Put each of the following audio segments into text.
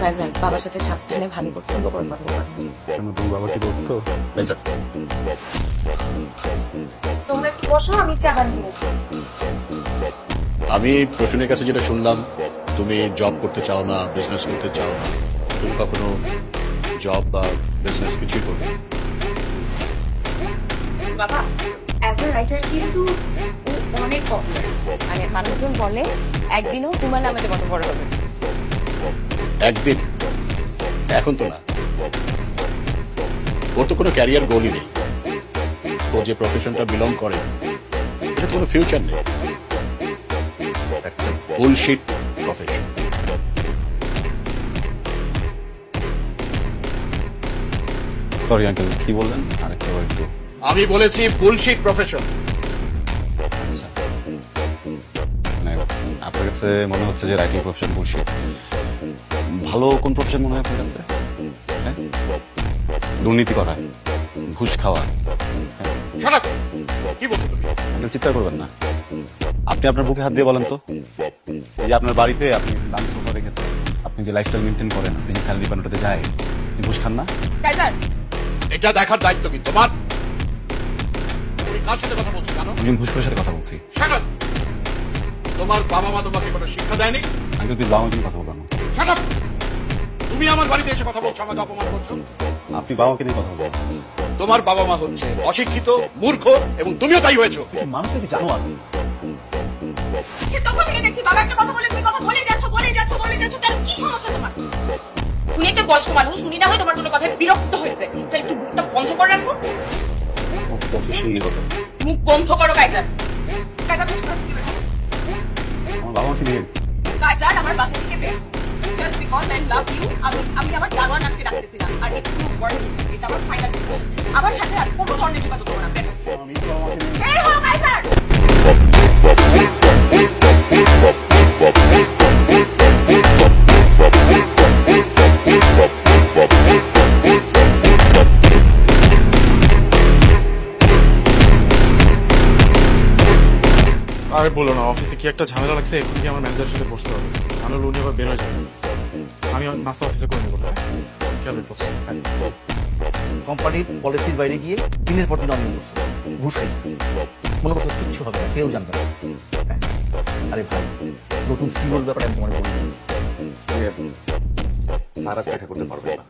Kaiser বাবার সাথে সাবধানে ভালো করে সুন্দর করে কথা বলবা। কেন তুমি বাবা কি করতো? তোমরা একটু বসো, আমি চা বানিয়ে আসি। আমি প্রশ্নের কাছে যেটা শুনলাম, তুমি জব করতে চাও না, বিজনেস করতে চাও না। তুমি কখনো জব বা বিজনেস কিছুই করবে না? বাবা অ্যাজ এ রাইটার কিন্তু ও অনেক পপুলার, মানে মানুষজন বলে একদিনও হুমায়ুন আহমেদের মতো বড় হবে। একদিন, এখন তো না। ওর তো কোনো ক্যারিয়ার গোলই নেই। ও যে প্রফেশনটা বিলং করে এটা কোনো ফিউচার নেই, একটা বুলশিট প্রফেশন। সরি আঙ্কেল, কি বললেন? আরেকটা বার একটু। আমি বলেছি বুলশিট প্রফেশন। মানে আপনার কাছে মনে হচ্ছে যে রাইটিং প্রফেশন বুলশিট। ভালো কোন প্রফেশন মনে হয় আপনার কাছে? হ্যাঁ? দুর্নীতি করা, ঘুষ খাওয়া। Shut up! কি বলছো তুমি? আঙ্কেল চিৎকার করবেন না। আপনি আপনার বুকে হাত দিয়ে বলেন তো, এই যে আপনার বাড়িতে আপনি দামি সোফা রেখেছেন, আপনি যে লাইফস্টাইল মেনটেন করেন, আপনি যে স্যালারি পান ওটাতে যায়, আপনি ঘুষ খান না? কাইজার এটা দেখার দায়িত্ব কি তোমার? তুমি কার সাথে কথা বলছো জানো? আমি ঘুষখোরের সাথে কথা বলছি। Shut up! তোমার বাবা মা তোমাকে কোনো শিক্ষা দেয়নি? আঙ্কেল প্লিজ বাবা মাকে কথা বলবেন না। Shut up! তুমি আমার বাড়িতে এসে কথা বলছো, আমাকে অপমান করছো। আপনি বাবা মাকে নিয়ে কথা বলবেন। তোমার বাবা মা হচ্ছে অশিক্ষিত, মূর্খ, এবং তুমিও তাই হয়েছো। মানুষের কি জানো আপনি? সে তখন থেকে দেখছি বাবা একটা কথা বলে তুমি কথা বলে যাচ্ছ কেন? কি সমস্যা তোমার? উনি একটা বয়স্ক মানুষ, উনি না হয় তোমার কোনো কথায় বিরক্ত হয়েছে, তাই একটু মুখটা বন্ধ করে রাখো। প্রফেশন নিয়ে কথা বলছি। মুখ বন্ধ করো কাইজার। কাইজার তুমি সরাসরি বের হও। আমার বাবা মাকে নিয়ে কাইজার আমার বাসা থেকে বের হও। Just because I love you, আমি আমার দারোয়ান আজকে ডাকতেছি না, আর এটা কোনো ওয়ার্নিং, এটা আমার ফাইনাল ডিসিশন। আমার সাথে আর কোনো ধরনের যোগাযোগ করো না, বের হও। বের হও কাইজার। আরে বলো না, অফিসে কি একটা ঝামেলা লাগছে, এখন কি আমার ম্যানেজারের সাথে বসতে হবে, নাহলে উনি আবার বের হয়ে যাবে। আমি নাস্তা অফিসে করে নেবো। কেন বলছো? কোম্পানির পলিসির বাইরে গিয়ে দিনের পর দিন অনিয়ম করছে, ঘুষ খাইছে। মনে করছো কিচ্ছু হবে না, কেউ জানবে না। হ্যাঁ। আরে ভাই, নতুন সিওর ব্যাপারে আমি তোমার বলবো। সারা দেখা করতে পারবেন না।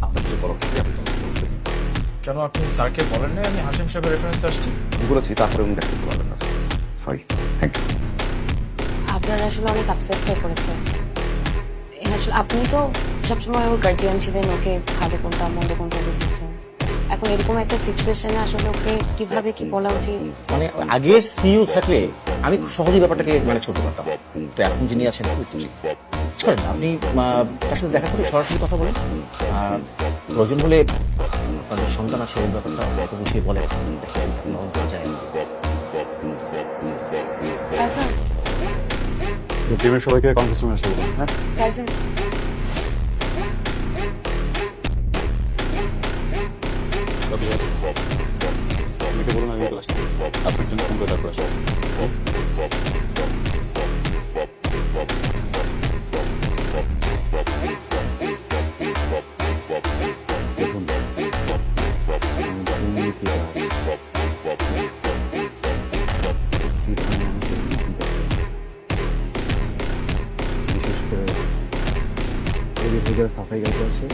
আপনার যে বড় ক্ষেত্রে আপনি তখন করবেন। কেন আপনি স্যারকে বলেন নাই আমি হাসিম সাহেবের রেফারেন্সে আসছি? আমি বলেছি, তারপরে উনি দেখা করতে পারবেন না। Sorry, thank you. আপনারা আসলে অনেক আপসেট হয়ে পড়েছে। আসলে আপনি তো সবসময় ওর গার্জিয়ান ছিলেন, ওকে ভালো কোনটা মন্দ কোনটা বুঝেছেন। এখন এরকম একটা সিচুয়েশনে আসলে ওকে কিভাবে কি বলা উচিত? মানে আগের সিইও থাকলে আমি খুব সহজেই ব্যাপারটাকে ম্যানেজ করতে পারতাম, তো এখন যিনি আছেন করেন আপনি তার সাথে দেখা করে সরাসরি কথা বলেন, আর প্রয়োজন হলে আপনাদের সন্তান আছে ওই ব্যাপারটা অত বুঝিয়ে বলে যায়। কাইজার, টিমের সবাইকে কনফারেন্স আসতে বলুন। হ্যাঁ, কাইজার, আপনাকে বলুন আমি আসছি, আপনার জন্য ফোন করে তারপর আসবো। দেখুন, বিশেষ করে সাফাই গাইতে আসে